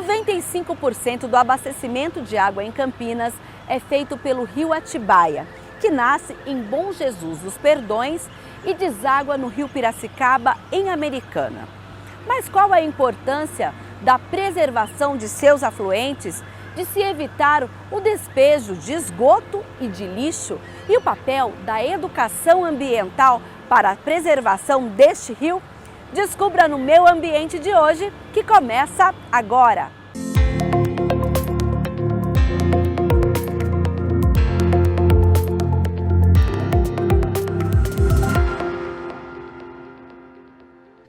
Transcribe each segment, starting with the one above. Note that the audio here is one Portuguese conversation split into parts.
95% do abastecimento de água em Campinas é feito pelo rio Atibaia, que nasce em Bom Jesus dos Perdões e deságua no rio Piracicaba, em Americana. Mas qual a importância da preservação de seus afluentes, de se evitar o despejo de esgoto e de lixo e o papel da educação ambiental para a preservação deste rio? Descubra no Meu Ambiente de hoje, que começa agora!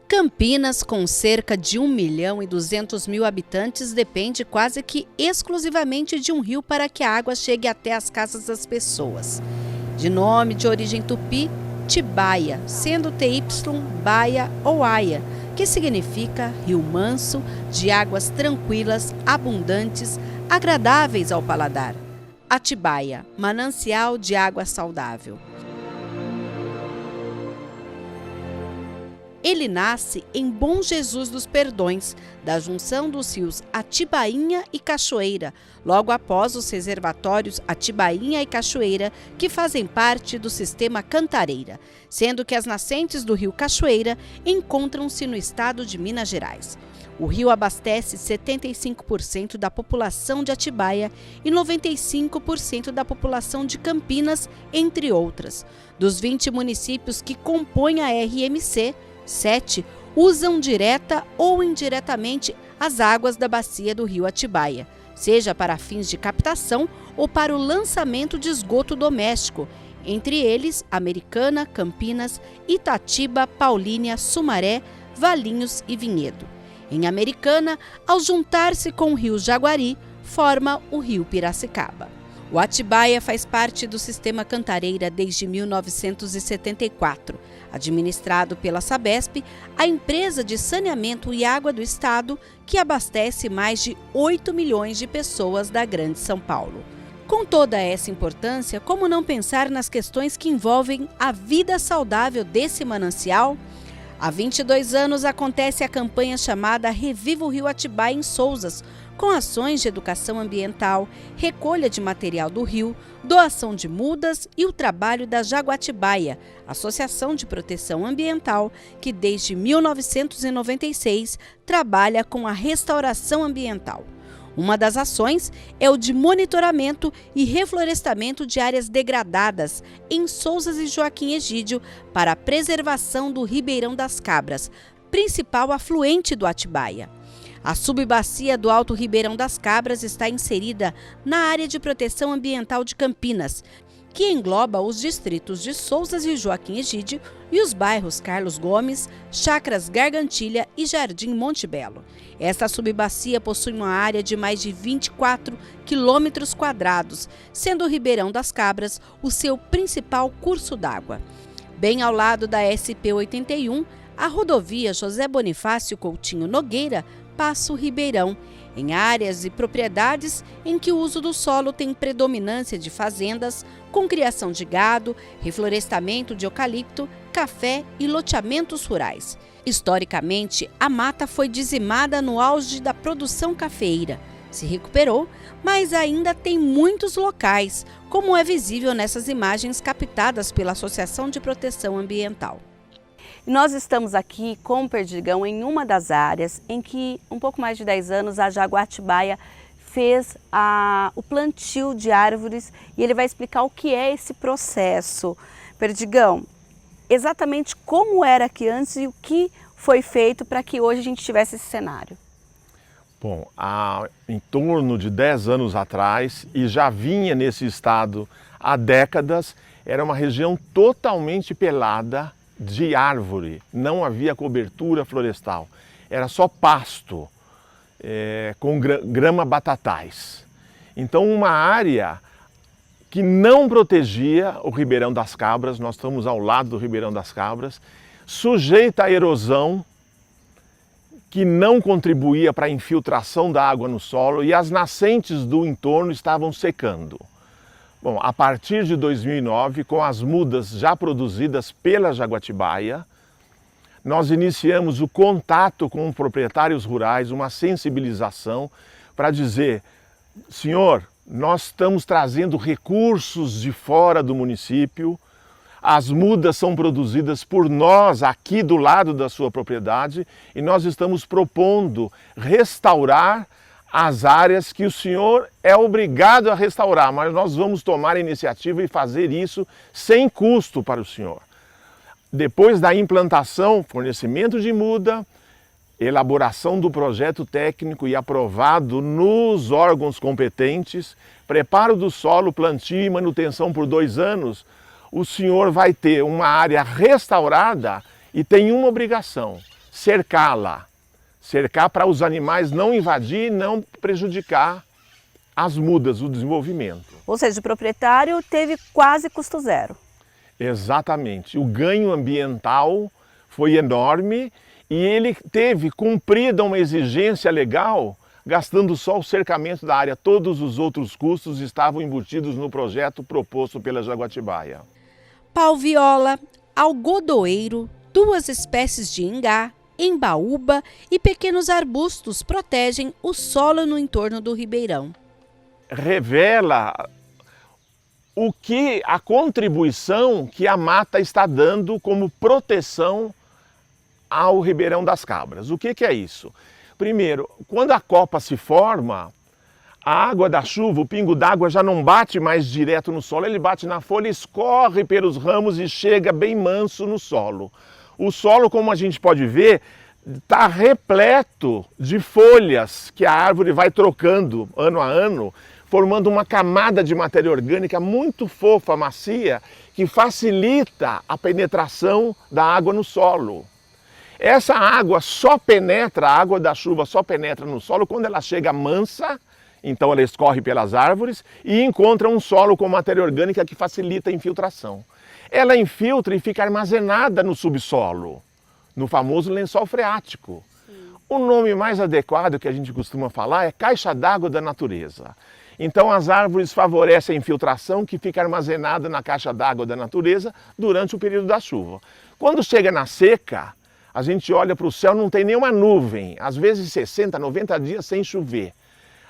Campinas, com cerca de 1.200.000 habitantes, depende quase que exclusivamente de um rio para que a água chegue até as casas das pessoas. De nome de origem tupi, Tibaia, sendo TY, Baia ou Aia, que significa rio manso, de águas tranquilas, abundantes, agradáveis ao paladar. Atibaia, manancial de água saudável. Ele nasce em Bom Jesus dos Perdões, da junção dos rios Atibainha e Cachoeira, logo após os reservatórios Atibainha e Cachoeira, que fazem parte do sistema Cantareira, sendo que as nascentes do rio Cachoeira encontram-se no estado de Minas Gerais. O rio abastece 75% da população de Atibaia e 95% da população de Campinas, entre outras. Dos 20 municípios que compõem a RMC, 7 usam direta ou indiretamente as águas da bacia do rio Atibaia, seja para fins de captação ou para o lançamento de esgoto doméstico, entre eles Americana, Campinas, Itatiba, Paulínia, Sumaré, Valinhos e Vinhedo. Em Americana, ao juntar-se com o rio Jaguari, forma o rio Piracicaba. O Atibaia faz parte do sistema Cantareira desde 1974. Administrado pela Sabesp, a empresa de saneamento e água do estado, que abastece mais de 8 milhões de pessoas da Grande São Paulo. Com toda essa importância, como não pensar nas questões que envolvem a vida saudável desse manancial? Há 22 anos acontece a campanha chamada Reviva o Rio Atibaia em Souzas, com ações de educação ambiental, recolha de material do rio, doação de mudas e o trabalho da Jaguatibaia, Associação de Proteção Ambiental, que desde 1996 trabalha com a restauração ambiental. Uma das ações é o de monitoramento e reflorestamento de áreas degradadas em Souzas e Joaquim Egídio para a preservação do Ribeirão das Cabras, principal afluente do Atibaia. A subbacia do Alto Ribeirão das Cabras está inserida na área de proteção ambiental de Campinas, que engloba os distritos de Souzas e Joaquim Egídio e os bairros Carlos Gomes, Chacras Gargantilha e Jardim Monte Belo. Esta subbacia possui uma área de mais de 24 quilômetros quadrados, sendo o Ribeirão das Cabras o seu principal curso d'água. Bem ao lado da SP-81, a rodovia José Bonifácio Coutinho Nogueira passa o Ribeirão, em áreas e propriedades em que o uso do solo tem predominância de fazendas, com criação de gado, reflorestamento de eucalipto, café e loteamentos rurais. Historicamente, a mata foi dizimada no auge da produção cafeeira. Se recuperou, mas ainda tem muitos locais, como é visível nessas imagens captadas pela Associação de Proteção Ambiental. Nós estamos aqui com o Perdigão em uma das áreas em que, um pouco mais de 10 anos, a Jaguatibaia fez o plantio de árvores e ele vai explicar o que é esse processo. Perdigão, exatamente como era aqui antes e o que foi feito para que hoje a gente tivesse esse cenário? Bom, há em torno de 10 anos atrás, e já vinha nesse estado há décadas, era uma região totalmente pelada de árvore, não havia cobertura florestal, era só pasto com grama batatais. Então uma área que não protegia o Ribeirão das Cabras, nós estamos ao lado do Ribeirão das Cabras, sujeita à erosão, que não contribuía para a infiltração da água no solo e as nascentes do entorno estavam secando. Bom, a partir de 2009, com as mudas já produzidas pela Jaguatibaia, nós iniciamos o contato com proprietários rurais, uma sensibilização para dizer, senhor, nós estamos trazendo recursos de fora do município, as mudas são produzidas por nós aqui do lado da sua propriedade e nós estamos propondo restaurar as áreas que o senhor é obrigado a restaurar, mas nós vamos tomar a iniciativa e fazer isso sem custo para o senhor. Depois da implantação, fornecimento de muda, elaboração do projeto técnico e aprovado nos órgãos competentes, preparo do solo, plantio e manutenção por 2 anos, o senhor vai ter uma área restaurada e tem uma obrigação, cercá-la. Cercar para os animais não invadir e não prejudicar as mudas, o desenvolvimento. Ou seja, o proprietário teve quase custo zero. Exatamente. O ganho ambiental foi enorme e ele teve cumprida uma exigência legal, gastando só o cercamento da área. Todos os outros custos estavam embutidos no projeto proposto pela Jaguatibaia. Pau-viola, algodoeiro, 2 espécies de ingá, embaúba e pequenos arbustos protegem o solo no entorno do ribeirão. Revela a contribuição que a mata está dando como proteção ao Ribeirão das Cabras. O que é isso? Primeiro, quando a copa se forma, a água da chuva, o pingo d'água já não bate mais direto no solo, ele bate na folha, escorre pelos ramos e chega bem manso no solo. O solo, como a gente pode ver, está repleto de folhas que a árvore vai trocando ano a ano, formando uma camada de matéria orgânica muito fofa, macia, que facilita a penetração da água no solo. Essa água só penetra, a água da chuva só penetra no solo quando ela chega mansa, então ela escorre pelas árvores e encontra um solo com matéria orgânica que facilita a infiltração. Ela infiltra e fica armazenada no subsolo, no famoso lençol freático. O nome mais adequado que a gente costuma falar é caixa d'água da natureza. Então as árvores favorecem a infiltração que fica armazenada na caixa d'água da natureza durante o período da chuva. Quando chega na seca, a gente olha para o céu, não tem nenhuma nuvem, às vezes 60, 90 dias sem chover.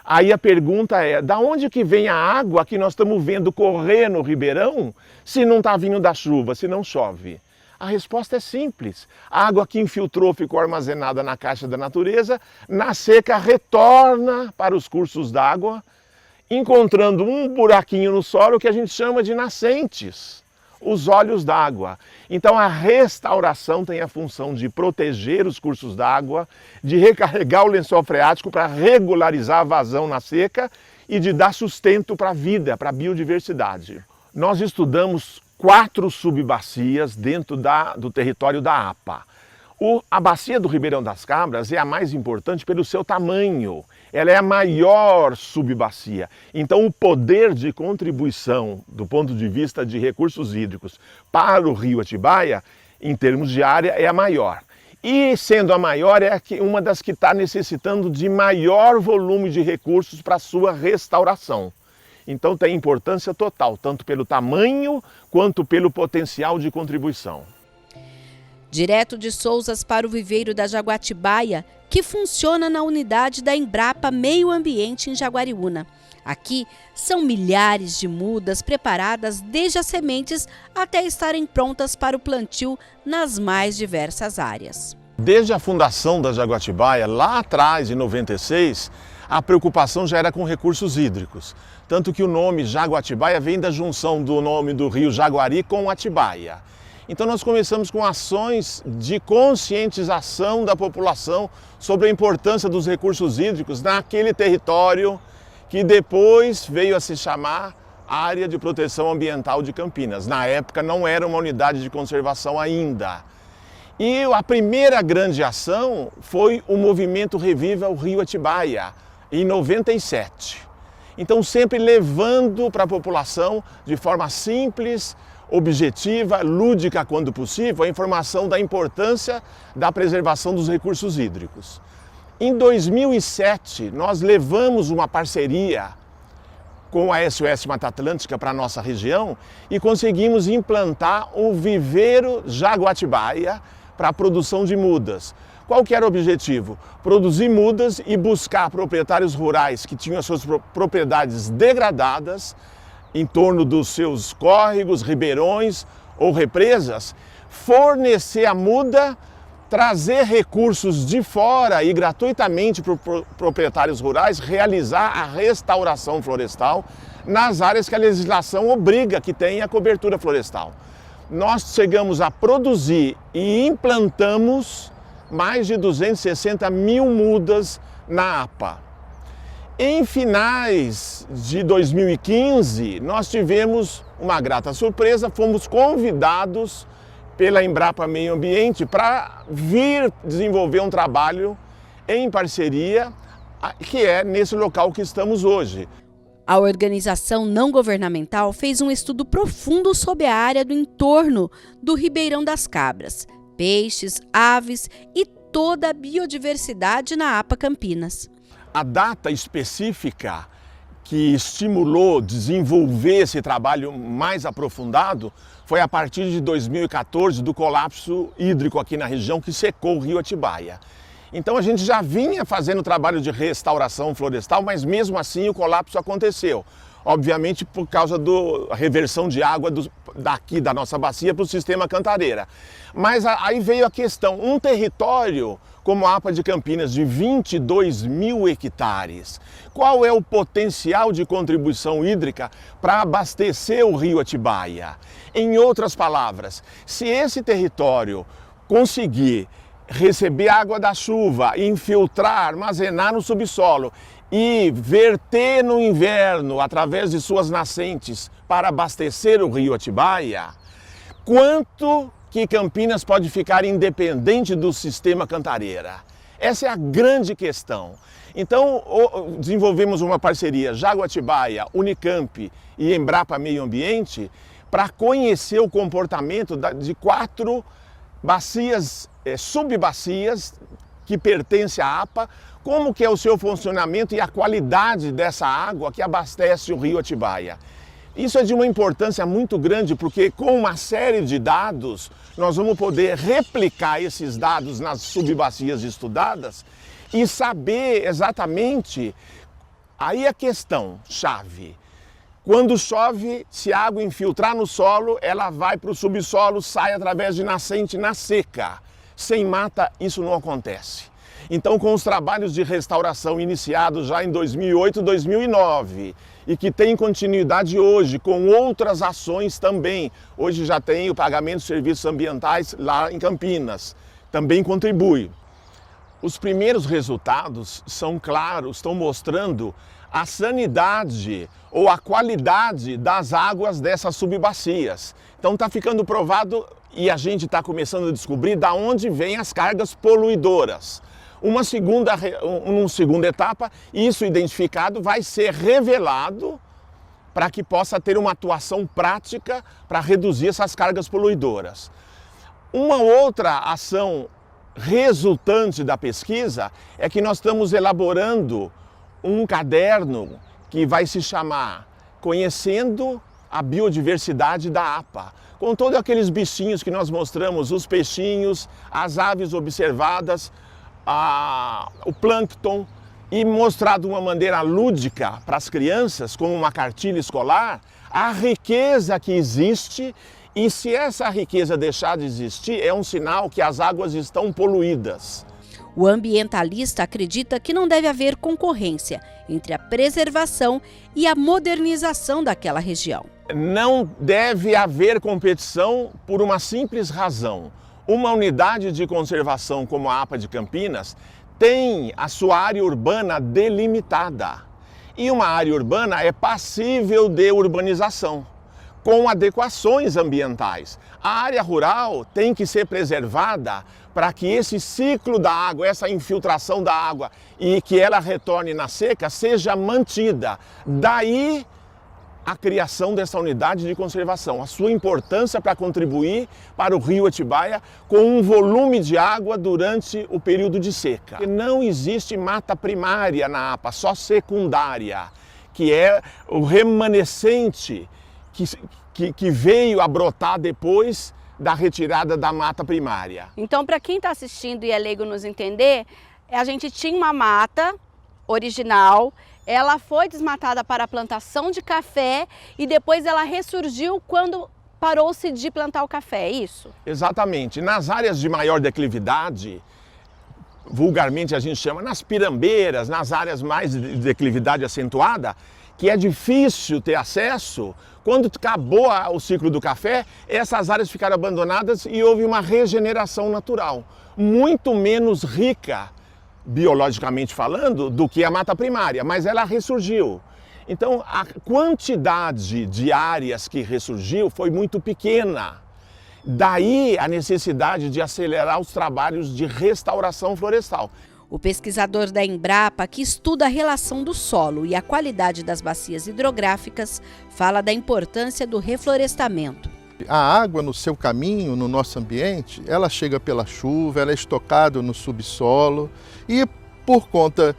Aí a pergunta é, da onde que vem a água que nós estamos vendo correr no ribeirão se não está vindo da chuva, se não chove? A resposta é simples. A água que infiltrou ficou armazenada na caixa da natureza, na seca retorna para os cursos d'água, encontrando um buraquinho no solo que a gente chama de nascentes, os olhos d'água. Então a restauração tem a função de proteger os cursos d'água, de recarregar o lençol freático para regularizar a vazão na seca e de dar sustento para a vida, para a biodiversidade. Nós estudamos 4 subbacias dentro do território da APA. A bacia do Ribeirão das Cabras é a mais importante pelo seu tamanho. Ela é a maior subbacia. Então o poder de contribuição do ponto de vista de recursos hídricos para o rio Atibaia, em termos de área, é a maior. E sendo a maior, é uma das que está necessitando de maior volume de recursos para a sua restauração. Então tem importância total, tanto pelo tamanho quanto pelo potencial de contribuição. Direto de Sousas para o viveiro da Jaguatibaia, que funciona na unidade da Embrapa Meio Ambiente em Jaguariúna. Aqui são milhares de mudas preparadas desde as sementes até estarem prontas para o plantio nas mais diversas áreas. Desde a fundação da Jaguatibaia, lá atrás, em 96, a preocupação já era com recursos hídricos. Tanto que o nome Jaguatibaia vem da junção do nome do rio Jaguari com Atibaia. Então nós começamos com ações de conscientização da população sobre a importância dos recursos hídricos naquele território que depois veio a se chamar Área de Proteção Ambiental de Campinas. Na época não era uma unidade de conservação ainda. E a primeira grande ação foi o movimento Reviva o Rio Atibaia, em 97. Então sempre levando para a população de forma simples, objetiva, lúdica quando possível, a informação da importância da preservação dos recursos hídricos. Em 2007, nós levamos uma parceria com a SOS Mata Atlântica para a nossa região e conseguimos implantar o viveiro Jaguatibaia para a produção de mudas. Qual que era o objetivo? Produzir mudas e buscar proprietários rurais que tinham as suas propriedades degradadas em torno dos seus córregos, ribeirões ou represas, fornecer a muda, trazer recursos de fora e gratuitamente para os proprietários rurais realizar a restauração florestal nas áreas que a legislação obriga que tenha cobertura florestal. Nós chegamos a produzir e implantamos mais de 260 mil mudas na APA. Em finais de 2015, nós tivemos uma grata surpresa, fomos convidados pela Embrapa Meio Ambiente para vir desenvolver um trabalho em parceria, que é nesse local que estamos hoje. A organização não governamental fez um estudo profundo sobre a área do entorno do Ribeirão das Cabras, peixes, aves e toda a biodiversidade na APA Campinas. A data específica que estimulou desenvolver esse trabalho mais aprofundado foi a partir de 2014 do colapso hídrico aqui na região que secou o rio Atibaia. Então a gente já vinha fazendo trabalho de restauração florestal, mas mesmo assim o colapso aconteceu. Obviamente por causa da reversão de água daqui da nossa bacia para o sistema Cantareira. Mas aí veio a questão, um território como a APA de Campinas de 22 mil hectares, qual é o potencial de contribuição hídrica para abastecer o rio Atibaia? Em outras palavras, se esse território conseguir receber água da chuva, infiltrar, armazenar no subsolo e verter no inverno através de suas nascentes para abastecer o rio Atibaia, quanto que Campinas pode ficar independente do sistema Cantareira? Essa é a grande questão. Então, desenvolvemos uma parceria Jaguatibaia, Unicamp e Embrapa Meio Ambiente para conhecer o comportamento de 4 bacias, subbacias que pertencem à APA, como que é o seu funcionamento e a qualidade dessa água que abastece o rio Atibaia. Isso é de uma importância muito grande porque com uma série de dados nós vamos poder replicar esses dados nas subbacias estudadas e saber exatamente, aí a questão chave. Quando chove, se a água infiltrar no solo, ela vai para o subsolo, sai através de nascente na seca. Sem mata, isso não acontece. Então, com os trabalhos de restauração iniciados já em 2008 e 2009, e que tem continuidade hoje, com outras ações também. Hoje já tem o pagamento de serviços ambientais lá em Campinas, também contribui. Os primeiros resultados são claros, estão mostrando a sanidade ou a qualidade das águas dessas subbacias. Então está ficando provado e a gente está começando a descobrir de onde vêm as cargas poluidoras. Uma segunda etapa, isso identificado vai ser revelado para que possa ter uma atuação prática para reduzir essas cargas poluidoras. Uma outra ação resultante da pesquisa é que nós estamos elaborando um caderno que vai se chamar Conhecendo a Biodiversidade da APA, com todos aqueles bichinhos que nós mostramos, os peixinhos, as aves observadas, o plâncton, e mostrar de uma maneira lúdica para as crianças, como uma cartilha escolar, a riqueza que existe e se essa riqueza deixar de existir, é um sinal que as águas estão poluídas. O ambientalista acredita que não deve haver concorrência entre a preservação e a modernização daquela região. Não deve haver competição por uma simples razão. Uma unidade de conservação como a APA de Campinas tem a sua área urbana delimitada. E uma área urbana é passível de urbanização, com adequações ambientais. A área rural tem que ser preservada para que esse ciclo da água, essa infiltração da água e que ela retorne na seca seja mantida. Daí a criação dessa unidade de conservação, a sua importância para contribuir para o rio Atibaia com um volume de água durante o período de seca. E não existe mata primária na APA, só secundária, que é o remanescente que veio a brotar depois da retirada da mata primária. Então, para quem está assistindo e é leigo nos entender, a gente tinha uma mata original, ela foi desmatada para a plantação de café e depois ela ressurgiu quando parou-se de plantar o café, é isso? Exatamente. Nas áreas de maior declividade, vulgarmente a gente chama nas pirambeiras, nas áreas mais de declividade acentuada, que é difícil ter acesso, quando acabou o ciclo do café, essas áreas ficaram abandonadas e houve uma regeneração natural, muito menos rica, biologicamente falando, do que a mata primária, mas ela ressurgiu. Então, a quantidade de áreas que ressurgiu foi muito pequena. Daí a necessidade de acelerar os trabalhos de restauração florestal. O pesquisador da Embrapa, que estuda a relação do solo e a qualidade das bacias hidrográficas, fala da importância do reflorestamento. A água no seu caminho, no nosso ambiente, ela chega pela chuva, ela é estocada no subsolo e por conta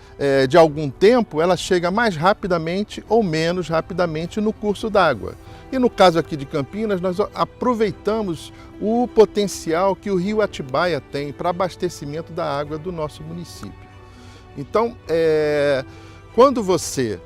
de algum tempo ela chega mais rapidamente ou menos rapidamente no curso d'água. E no caso aqui de Campinas, nós aproveitamos o potencial que o rio Atibaia tem para abastecimento da água do nosso município. Então, quando você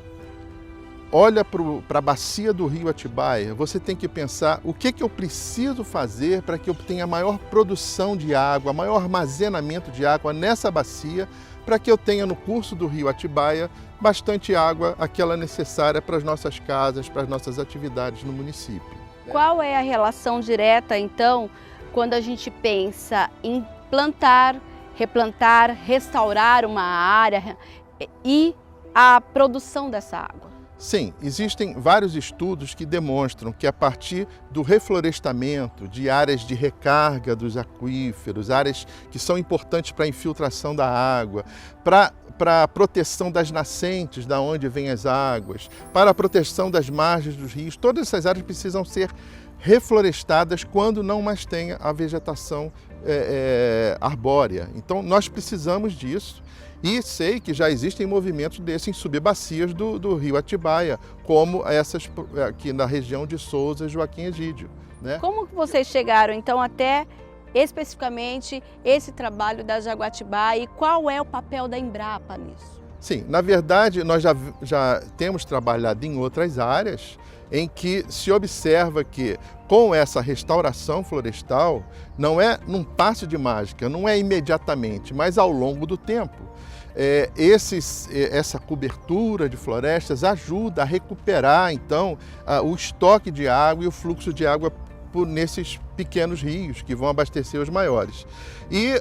olha para a bacia do rio Atibaia, você tem que pensar o que eu preciso fazer para que eu tenha maior produção de água, maior armazenamento de água nessa bacia, para que eu tenha no curso do rio Atibaia bastante água, aquela necessária para as nossas casas, para as nossas atividades no município. Qual é a relação direta, então, quando a gente pensa em plantar, replantar, restaurar uma área e a produção dessa água? Sim, existem vários estudos que demonstram que a partir do reflorestamento de áreas de recarga dos aquíferos, áreas que são importantes para a infiltração da água, para a proteção das nascentes, da onde vêm as águas, para a proteção das margens dos rios, todas essas áreas precisam ser reflorestadas quando não mais tem a vegetação arbórea. Então nós precisamos disso. E sei que já existem movimentos desses em subbacias do rio Atibaia, como essas aqui na região de Souza e Joaquim Egídio, né? Como que vocês chegaram, então, até especificamente esse trabalho da Jaguatibá e qual é o papel da Embrapa nisso? Sim, na verdade, nós já temos trabalhado em outras áreas em que se observa que com essa restauração florestal, não é num passe de mágica, não é imediatamente, mas ao longo do tempo. Essa cobertura de florestas ajuda a recuperar, então, o estoque de água e o fluxo de água nesses pequenos rios que vão abastecer os maiores. E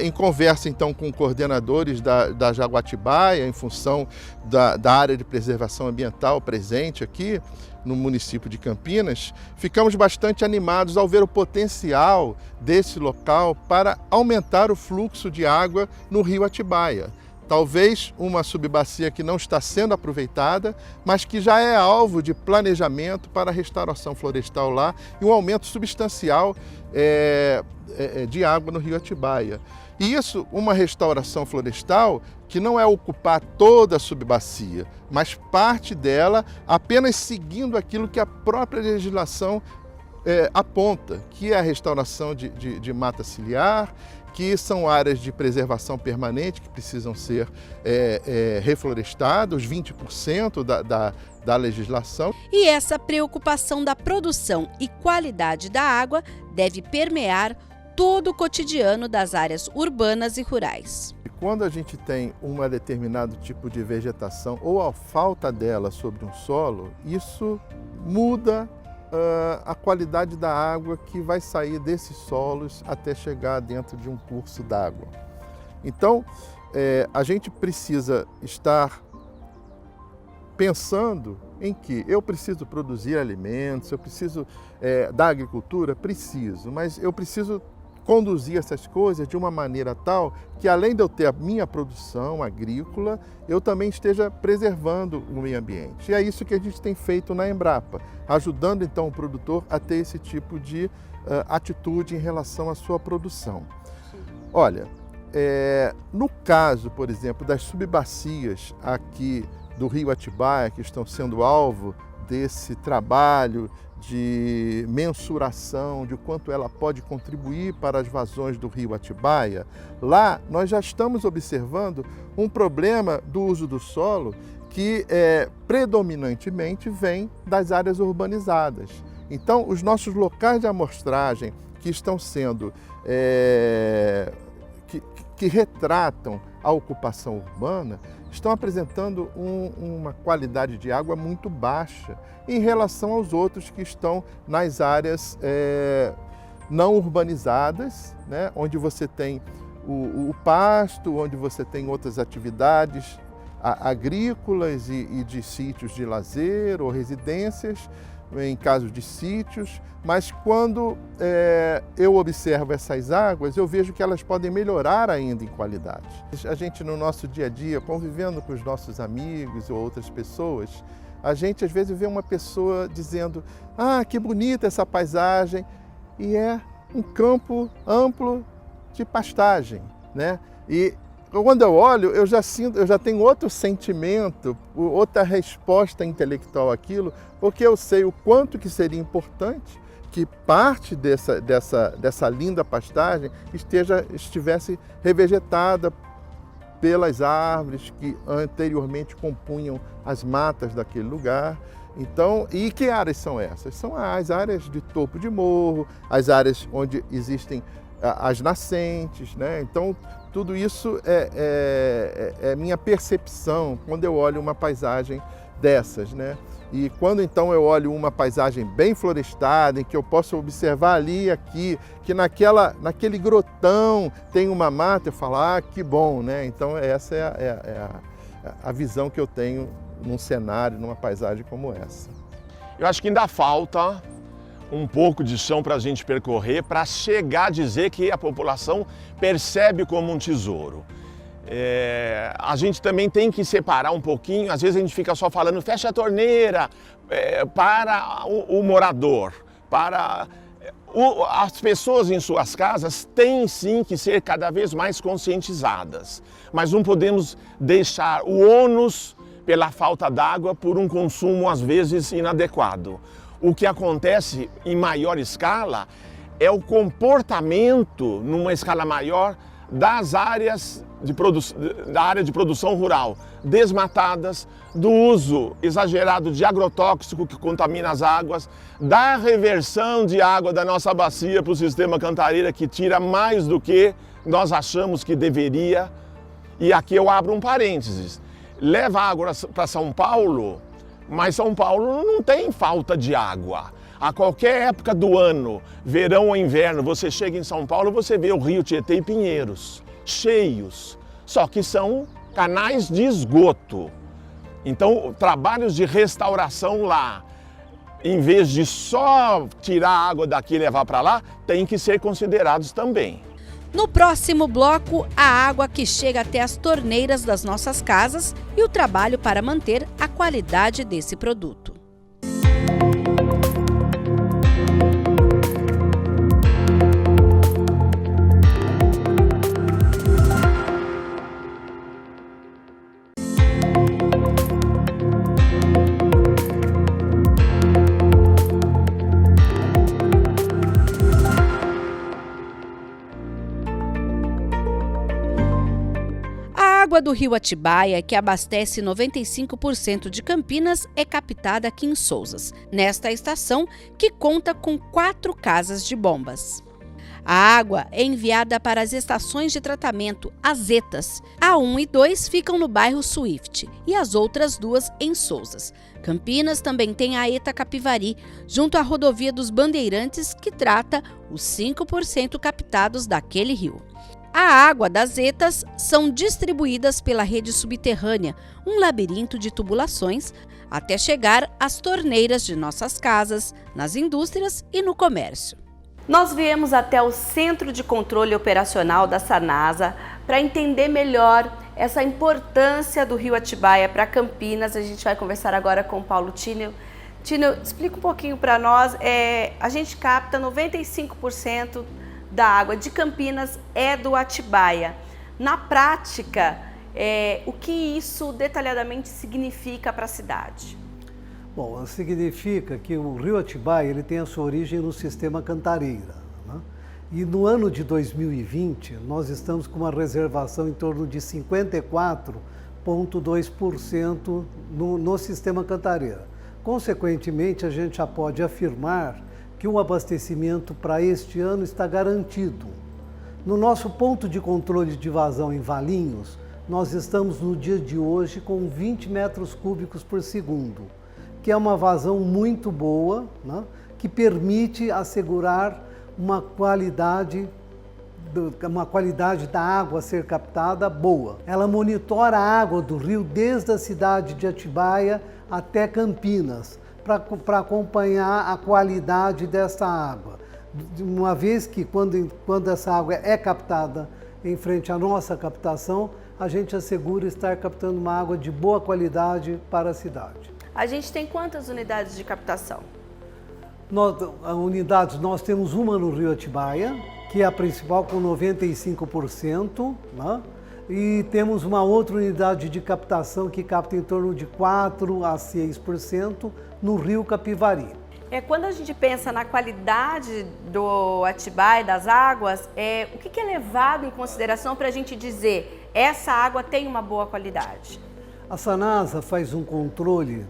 em conversa, então, com coordenadores da Jaguatibáia, em função da área de preservação ambiental presente aqui no município de Campinas, ficamos bastante animados ao ver o potencial desse local para aumentar o fluxo de água no rio Atibaia. Talvez uma subbacia que não está sendo aproveitada, mas que já é alvo de planejamento para a restauração florestal lá e um aumento substancial de água no rio Atibaia. E isso, uma restauração florestal que não é ocupar toda a subbacia, mas parte dela apenas seguindo aquilo que a própria legislação aponta, que é a restauração de mata ciliar, que são áreas de preservação permanente que precisam ser reflorestadas, os 20% da legislação. E essa preocupação da produção e qualidade da água deve permear todo o cotidiano das áreas urbanas e rurais. Quando a gente tem um determinado tipo de vegetação ou a falta dela sobre um solo, isso muda a qualidade da água que vai sair desses solos até chegar dentro de um curso d'água. Então, a gente precisa estar pensando em que eu preciso produzir alimentos, eu preciso da agricultura, preciso, mas eu preciso conduzir essas coisas de uma maneira tal que, além de eu ter a minha produção agrícola, eu também esteja preservando o meio ambiente. E é isso que a gente tem feito na Embrapa, ajudando então o produtor a ter esse tipo de atitude em relação à sua produção. Olha, no caso, por exemplo, das subbacias aqui do rio Atibaia, que estão sendo alvo desse trabalho de mensuração de quanto ela pode contribuir para as vazões do rio Atibaia, lá nós já estamos observando um problema do uso do solo que predominantemente vem das áreas urbanizadas. Então, os nossos locais de amostragem que estão sendo, que retratam a ocupação urbana, estão apresentando uma qualidade de água muito baixa em relação aos outros que estão nas áreas não urbanizadas, né? Onde você tem o pasto, onde você tem outras atividades agrícolas e de sítios de lazer ou residências, em casos de sítios, mas quando eu observo essas águas, eu vejo que elas podem melhorar ainda em qualidade. A gente, no nosso dia a dia, convivendo com os nossos amigos ou outras pessoas, a gente às vezes vê uma pessoa dizendo: ah, que bonita essa paisagem, e é um campo amplo de pastagem, né? E quando eu olho, eu já tenho outro sentimento, outra resposta intelectual àquilo, porque eu sei o quanto que seria importante que parte dessa linda pastagem estivesse revegetada pelas árvores que anteriormente compunham as matas daquele lugar. Então, e que áreas são essas? São as áreas de topo de morro, as áreas onde existem as nascentes, né? Então, tudo isso é minha percepção quando eu olho uma paisagem dessas, né? E quando então eu olho uma paisagem bem florestada, em que eu posso observar ali e aqui, que naquele grotão tem uma mata, eu falo: ah, que bom, né? Então essa é a visão que eu tenho num cenário, numa paisagem como essa. Eu acho que ainda falta um pouco de chão para a gente percorrer para chegar a dizer que a população percebe como um tesouro. A gente também tem que separar um pouquinho, às vezes a gente fica só falando fecha a torneira para o morador, para as pessoas em suas casas têm sim que ser cada vez mais conscientizadas, mas não podemos deixar o ônus pela falta d'água por um consumo às vezes inadequado. O que acontece em maior escala é o comportamento, numa escala maior, das áreas da área de produção rural desmatadas, do uso exagerado de agrotóxico que contamina as águas, da reversão de água da nossa bacia para o sistema Cantareira, que tira mais do que nós achamos que deveria. E aqui eu abro um parênteses. Leva água para São Paulo, mas São Paulo não tem falta de água. A qualquer época do ano, verão ou inverno, você chega em São Paulo, você vê o Rio Tietê e Pinheiros cheios, só que são canais de esgoto. Então, trabalhos de restauração lá, em vez de só tirar a água daqui e levar para lá, tem que ser considerados também. No próximo bloco, a água que chega até as torneiras das nossas casas e o trabalho para manter a qualidade desse produto. A água do rio Atibaia, que abastece 95% de Campinas, é captada aqui em Sousas, nesta estação que conta com 4 casas de bombas. A água é enviada para as estações de tratamento, as ETAs. A 1 e 2 ficam no bairro Swift e as outras 2 em Sousas. Campinas também tem a ETA Capivari, junto à rodovia dos Bandeirantes, que trata os 5% captados daquele rio. A água das ETAs são distribuídas pela rede subterrânea, um labirinto de tubulações, até chegar às torneiras de nossas casas, nas indústrias e no comércio. Nós viemos até o Centro de Controle Operacional da Sanasa para entender melhor essa importância do rio Atibaia para Campinas. A gente vai conversar agora com o Paulo Tínio. Tínio, explica um pouquinho para nós. A gente capta 95% da água de Campinas é do Atibaia. Na prática, o que isso detalhadamente significa para a cidade? Bom, significa que o rio Atibaia ele tem a sua origem no sistema Cantareira, né? E no ano de 2020, nós estamos com uma reservação em torno de 54,2% no sistema Cantareira. Consequentemente, a gente já pode afirmar que o abastecimento para este ano está garantido. No nosso ponto de controle de vazão em Valinhos, nós estamos no dia de hoje com 20 metros cúbicos por segundo, que é uma vazão muito boa, né, que permite assegurar uma qualidade da água a ser captada boa. Ela monitora a água do rio desde a cidade de Atibaia até Campinas, para acompanhar a qualidade dessa água. Uma vez que quando essa água é captada em frente à nossa captação, a gente assegura estar captando uma água de boa qualidade para a cidade. A gente tem quantas unidades de captação? Nós temos uma no rio Atibaia, que é a principal com 95%, né? E temos uma outra unidade de captação que capta em torno de 4% a 6% no rio Capivari. Quando a gente pensa na qualidade do Atibaia, das águas, o que é levado em consideração para a gente dizer essa água tem uma boa qualidade? A Sanasa faz um controle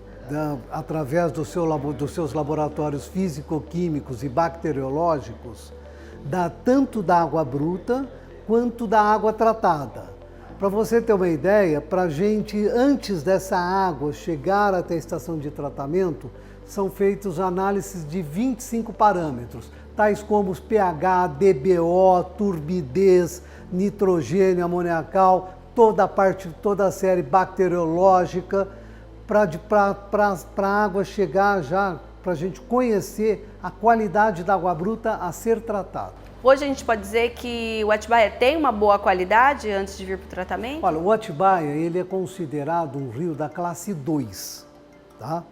através dos seus laboratórios físico-químicos e bacteriológicos, tanto da água bruta quanto da água tratada. Para você ter uma ideia, para a gente, antes dessa água chegar até a estação de tratamento, são feitas análises de 25 parâmetros, tais como os pH, DBO, turbidez, nitrogênio, amoniacal, toda a série bacteriológica, para a água chegar já, para a gente conhecer a qualidade da água bruta a ser tratada. Hoje a gente pode dizer que o Atibaia tem uma boa qualidade antes de vir para o tratamento? Olha, o Atibaia ele é considerado um rio da classe 2, tá?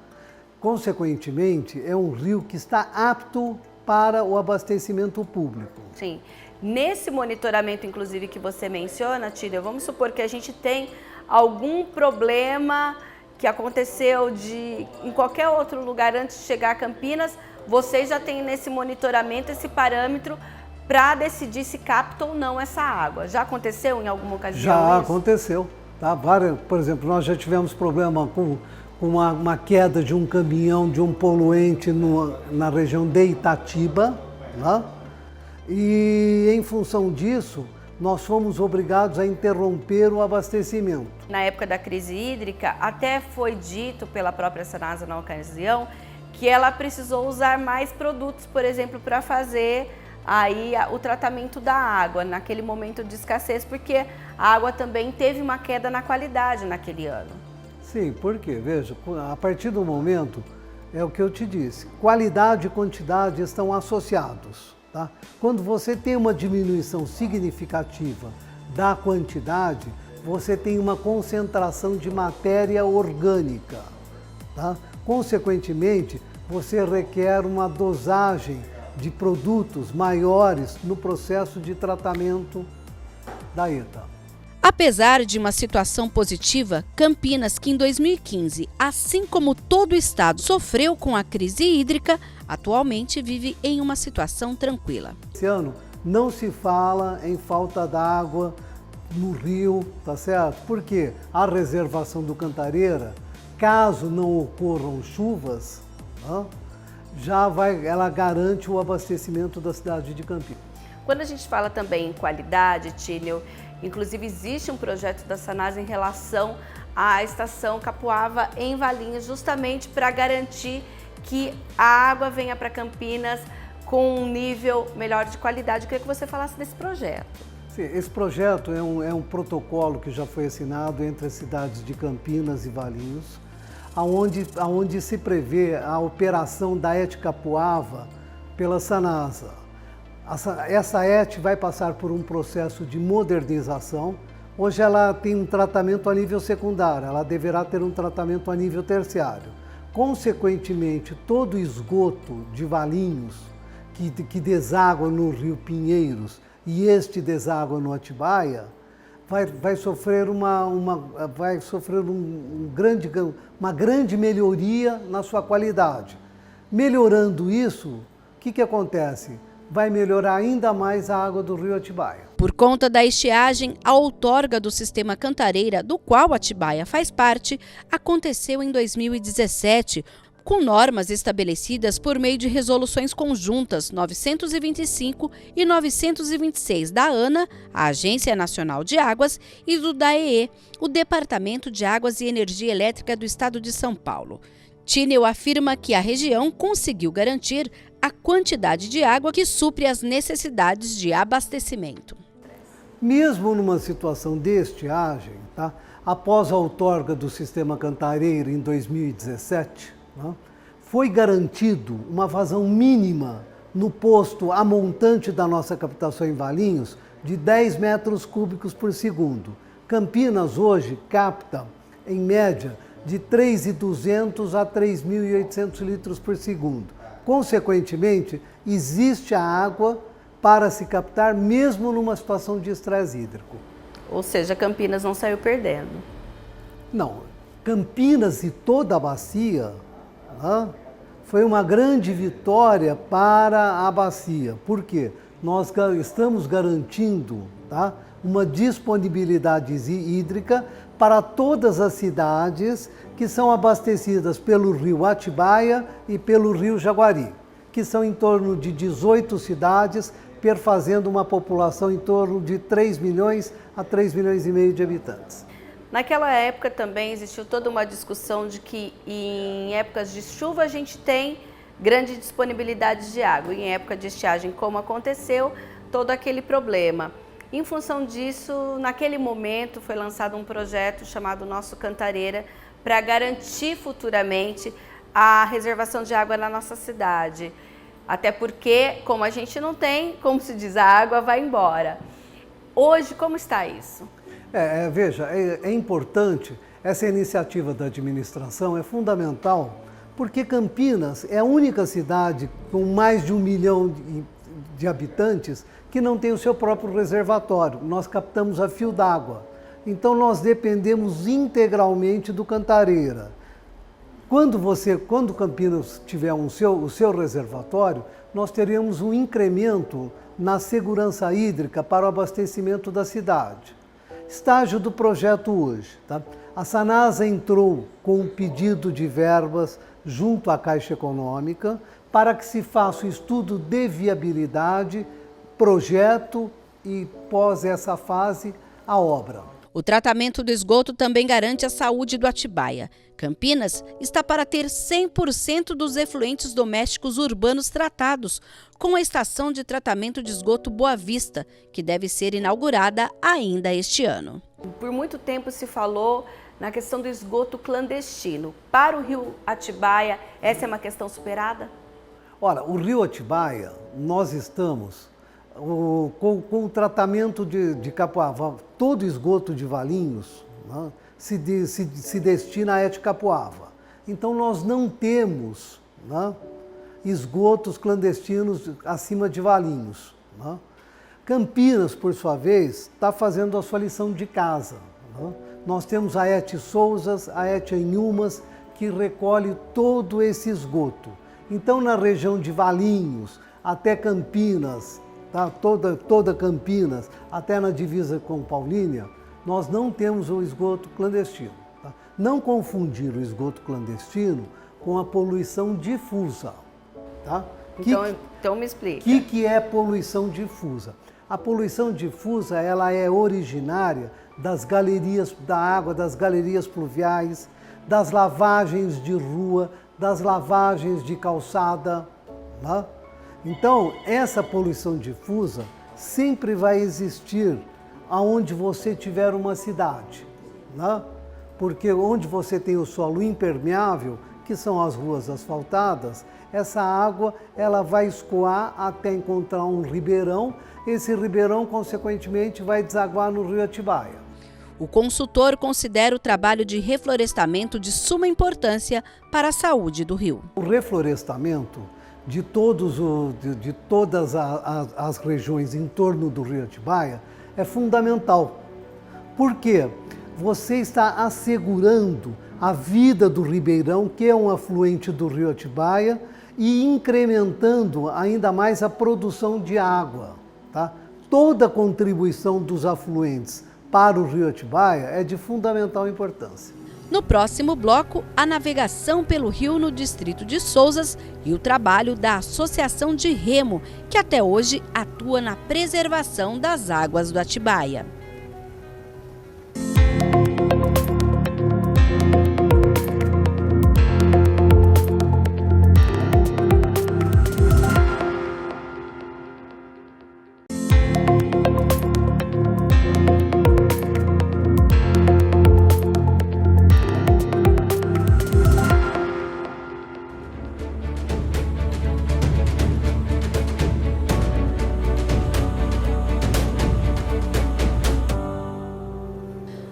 Consequentemente, é um rio que está apto para o abastecimento público. Sim. Nesse monitoramento, inclusive, que você menciona, Tília, vamos supor que a gente tem algum problema que aconteceu em qualquer outro lugar antes de chegar a Campinas, vocês já têm nesse monitoramento esse parâmetro para decidir se capta ou não essa água. Já aconteceu em alguma ocasião Já isso? aconteceu. Tá? Por exemplo, nós já tivemos problema com uma queda de um caminhão de um poluente na região de Itatiba, né? E em função disso, nós fomos obrigados a interromper o abastecimento. Na época da crise hídrica, até foi dito pela própria Sanasa na ocasião que ela precisou usar mais produtos, por exemplo, para fazer aí o tratamento da água naquele momento de escassez, porque a água também teve uma queda na qualidade naquele ano. Sim, porque, veja, a partir do momento, é o que eu te disse, qualidade e quantidade estão associados. Tá? Quando você tem uma diminuição significativa da quantidade, você tem uma concentração de matéria orgânica. Tá? Consequentemente, você requer uma dosagem de produtos maiores no processo de tratamento da ETA. Apesar de uma situação positiva, Campinas, que em 2015, assim como todo o estado, sofreu com a crise hídrica, atualmente vive em uma situação tranquila. Esse ano não se fala em falta d'água no rio, tá certo? Porque a reservação do Cantareira, caso não ocorram chuvas, né, ela garante o abastecimento da cidade de Campinas. Quando a gente fala também em qualidade, Tínio, inclusive existe um projeto da Sanasa em relação à estação Capuava em Valinhos, justamente para garantir que a água venha para Campinas com um nível melhor de qualidade. Eu queria que você falasse desse projeto. Sim, esse projeto é um protocolo que já foi assinado entre as cidades de Campinas e Valinhos, onde se prevê a operação da ET Capuava pela Sanasa. Essa ET vai passar por um processo de modernização. Hoje ela tem um tratamento a nível secundário, ela deverá ter um tratamento a nível terciário. Consequentemente, todo o esgoto de Valinhos, que deságua no Rio Pinheiros e este deságua no Atibaia, vai sofrer uma grande melhoria na sua qualidade. Melhorando isso, o que acontece? Vai melhorar ainda mais a água do rio Atibaia. Por conta da estiagem, a outorga do sistema Cantareira, do qual Atibaia faz parte, aconteceu em 2017, com normas estabelecidas por meio de resoluções conjuntas 925 e 926 da ANA, a Agência Nacional de Águas, e do DAEE, o Departamento de Águas e Energia Elétrica do Estado de São Paulo. Tinel afirma que a região conseguiu garantir a quantidade de água que supre as necessidades de abastecimento. Mesmo numa situação de estiagem, tá? Após a outorga do sistema Cantareira em 2017, foi garantido uma vazão mínima no posto a montante da nossa captação em Valinhos de 10 metros cúbicos por segundo. Campinas hoje capta, em média, de 3.200 a 3.800 litros por segundo. Consequentemente, existe a água para se captar mesmo numa situação de estresse hídrico. Ou seja, Campinas não saiu perdendo. Não, Campinas e toda a bacia foi uma grande vitória para a bacia. Por quê? Nós estamos garantindo uma disponibilidade hídrica para todas as cidades que são abastecidas pelo rio Atibaia e pelo rio Jaguari, que são em torno de 18 cidades, perfazendo uma população em torno de 3 milhões a 3 milhões e meio de habitantes. Naquela época também existiu toda uma discussão de que em épocas de chuva a gente tem grande disponibilidade de água, e em época de estiagem, como aconteceu, todo aquele problema. Em função disso, naquele momento foi lançado um projeto chamado Nosso Cantareira para garantir futuramente a reservação de água na nossa cidade. Até porque, como a gente não tem, como se diz, a água vai embora. Hoje, como está isso? Veja, é importante, essa iniciativa da administração é fundamental, porque Campinas é a única cidade com mais de 1 milhão de habitantes que não tem o seu próprio reservatório. Nós captamos a fio d'água. Então nós dependemos integralmente do Cantareira. Quando Campinas tiver o seu reservatório, nós teremos um incremento na segurança hídrica para o abastecimento da cidade. Estágio do projeto hoje. A Sanasa entrou com um pedido de verbas junto à Caixa Econômica para que se faça o estudo de viabilidade, projeto e, pós essa fase, a obra. O tratamento do esgoto também garante a saúde do Atibaia. Campinas está para ter 100% dos efluentes domésticos urbanos tratados, com a estação de tratamento de esgoto Boa Vista, que deve ser inaugurada ainda este ano. Por muito tempo se falou na questão do esgoto clandestino. Para o rio Atibaia, essa é uma questão superada? Olha, o rio Atibaia, nós estamos com o tratamento de Capoava. Todo esgoto de Valinhos se destina a Eticapoava. Então nós não temos esgotos clandestinos acima de Valinhos. Campinas, por sua vez, está fazendo a sua lição de casa. Nós temos a ET Souzas, a ET Inhumas, que recolhe todo esse esgoto. Então, na região de Valinhos até Campinas, toda Campinas, até na divisa com Paulínia, nós não temos o esgoto clandestino. Não confundir o esgoto clandestino com a poluição difusa. Então me explica. O que é poluição difusa? A poluição difusa ela é originária das galerias da água, das galerias pluviais, das lavagens de rua, das lavagens de calçada. Então, essa poluição difusa sempre vai existir aonde você tiver uma cidade, porque onde você tem o solo impermeável, que são as ruas asfaltadas, essa água ela vai escoar até encontrar um ribeirão, esse ribeirão, consequentemente, vai desaguar no rio Atibaia. O consultor considera o trabalho de reflorestamento de suma importância para a saúde do rio. O reflorestamento de todas as regiões em torno do rio Atibaia é fundamental, Por quê? Você está assegurando a vida do Ribeirão, que é um afluente do rio Atibaia, e incrementando ainda mais a produção de água. Tá? Toda a contribuição dos afluentes para o rio Atibaia é de fundamental importância. No próximo bloco, a navegação pelo rio no distrito de Sousas e o trabalho da Associação de Remo, que até hoje atua na preservação das águas do Atibaia.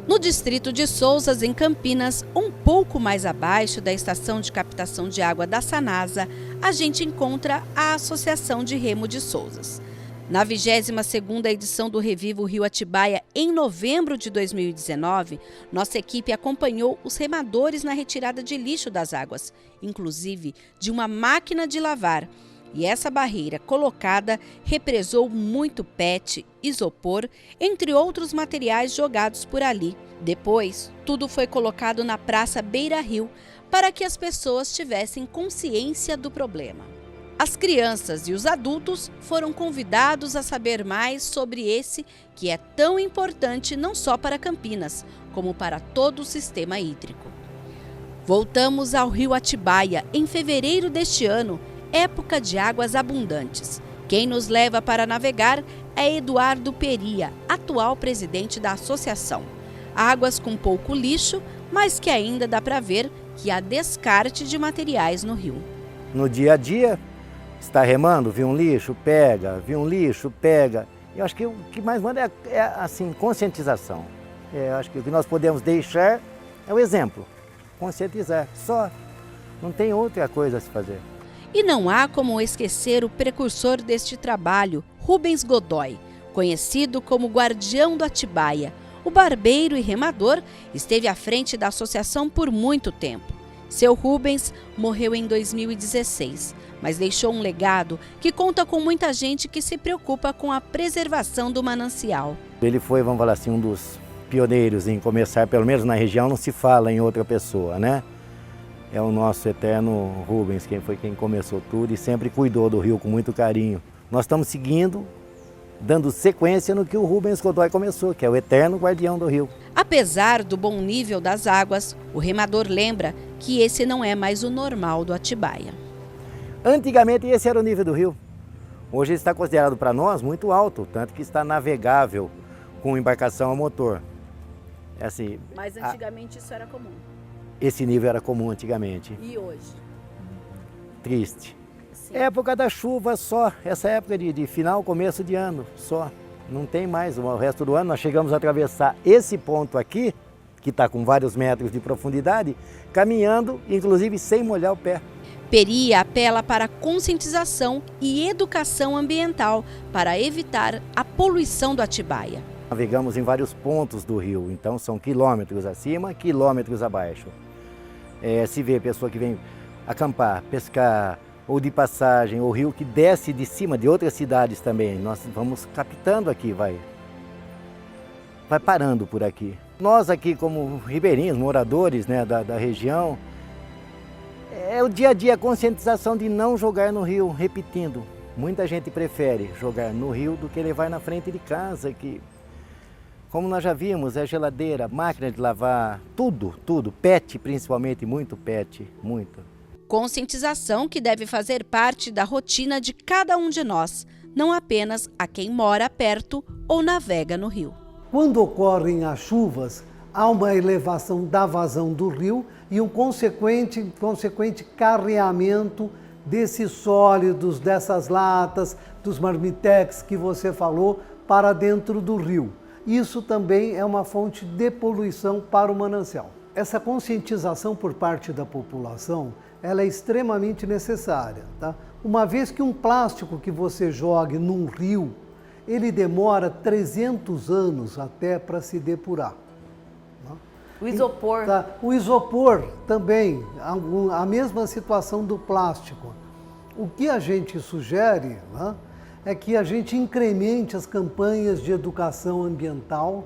No distrito de Sousas, em Campinas, um pouco mais abaixo da estação de captação de água da Sanasa, a gente encontra a Associação de Remo de Sousas. Na 22ª edição do Reviva o Rio Atibaia, em novembro de 2019, nossa equipe acompanhou os remadores na retirada de lixo das águas, inclusive de uma máquina de lavar. E essa barreira colocada represou muito PET, isopor, entre outros materiais jogados por ali. Depois, tudo foi colocado na Praça Beira Rio para que as pessoas tivessem consciência do problema. As crianças e os adultos foram convidados a saber mais sobre esse que é tão importante não só para Campinas, como para todo o sistema hídrico. Voltamos ao Rio Atibaia em fevereiro deste ano, época de águas abundantes. Quem nos leva para navegar é Eduardo Peria, atual presidente da associação. Águas com pouco lixo, mas que ainda dá para ver que há descarte de materiais no rio. No dia a dia, está remando, viu um lixo, pega, viu um lixo, pega. Eu acho que o que mais manda é assim, conscientização. Eu acho que o que nós podemos deixar é o exemplo, conscientizar, só. Não tem outra coisa a se fazer. E não há como esquecer o precursor deste trabalho, Rubens Godoy, conhecido como Guardião do Atibaia. O barbeiro e remador esteve à frente da associação por muito tempo. Seu Rubens morreu em 2016, mas deixou um legado que conta com muita gente que se preocupa com a preservação do manancial. Ele foi, vamos falar assim, um dos pioneiros em começar, pelo menos na região, não se fala em outra pessoa, né? É o nosso eterno Rubens, quem começou tudo e sempre cuidou do rio com muito carinho. Nós estamos seguindo, dando sequência no que o Rubens Godoy começou, que é o eterno guardião do rio. Apesar do bom nível das águas, o remador lembra que esse não é mais o normal do Atibaia. Antigamente esse era o nível do rio. Hoje ele está considerado para nós muito alto, tanto que está navegável com embarcação a motor. É assim, mas antigamente isso era comum. Esse nível era comum antigamente. E hoje? Triste. Sim. Época da chuva só, essa época de final, começo de ano só. Não tem mais, o resto do ano nós chegamos a atravessar esse ponto aqui, que está com vários metros de profundidade, caminhando, inclusive sem molhar o pé. Peria apela para conscientização e educação ambiental para evitar a poluição do Atibaia. Navegamos em vários pontos do rio, então são quilômetros acima, quilômetros abaixo. Se vê pessoa que vem acampar, pescar, ou de passagem, ou rio que desce de cima de outras cidades também. Nós vamos captando aqui, vai parando por aqui. Nós aqui como ribeirinhos, moradores, né, da região, é o dia a dia a conscientização de não jogar no rio, repetindo. Muita gente prefere jogar no rio do que levar na frente de casa, que, como nós já vimos, é geladeira, máquina de lavar, tudo, PET principalmente, muito PET, muito. Conscientização que deve fazer parte da rotina de cada um de nós, não apenas a quem mora perto ou navega no rio. Quando ocorrem as chuvas, há uma elevação da vazão do rio e um consequente carreamento desses sólidos, dessas latas, dos marmitex que você falou, para dentro do rio. Isso também é uma fonte de poluição para o manancial. Essa conscientização por parte da população, ela é extremamente necessária, tá? Uma vez que um plástico que você jogue num rio, ele demora 300 anos até para se depurar. O isopor. O isopor também, a mesma situação do plástico. O que a gente sugere, né, é que a gente incremente as campanhas de educação ambiental,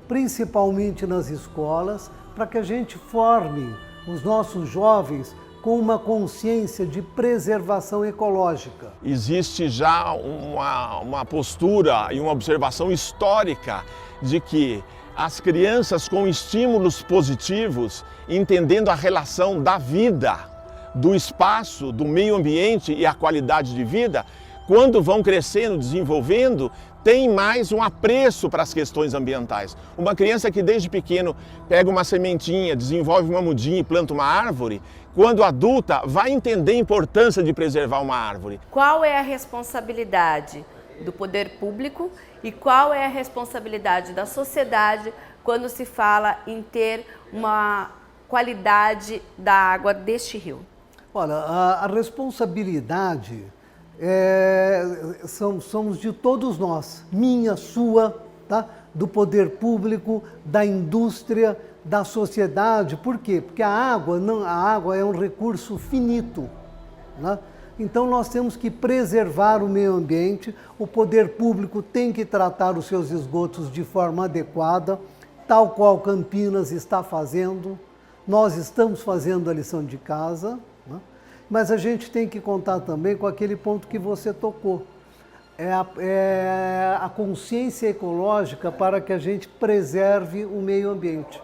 principalmente nas escolas, para que a gente forme os nossos jovens com uma consciência de preservação ecológica. Existe já uma postura e uma observação histórica de que as crianças com estímulos positivos, entendendo a relação da vida, do espaço, do meio ambiente e a qualidade de vida, quando vão crescendo, desenvolvendo, tem mais um apreço para as questões ambientais. Uma criança que desde pequeno pega uma sementinha, desenvolve uma mudinha e planta uma árvore, quando adulta vai entender a importância de preservar uma árvore. Qual é a responsabilidade do poder público e qual é a responsabilidade da sociedade quando se fala em ter uma qualidade da água deste rio? Olha, a responsabilidade somos de todos nós, minha, sua, tá? Do poder público, da indústria, da sociedade. Por quê? Porque a água é um recurso finito, né? Então nós temos que preservar o meio ambiente, o poder público tem que tratar os seus esgotos de forma adequada, tal qual Campinas está fazendo, nós estamos fazendo a lição de casa, né? Mas a gente tem que contar também com aquele ponto que você tocou, a consciência ecológica para que a gente preserve o meio ambiente.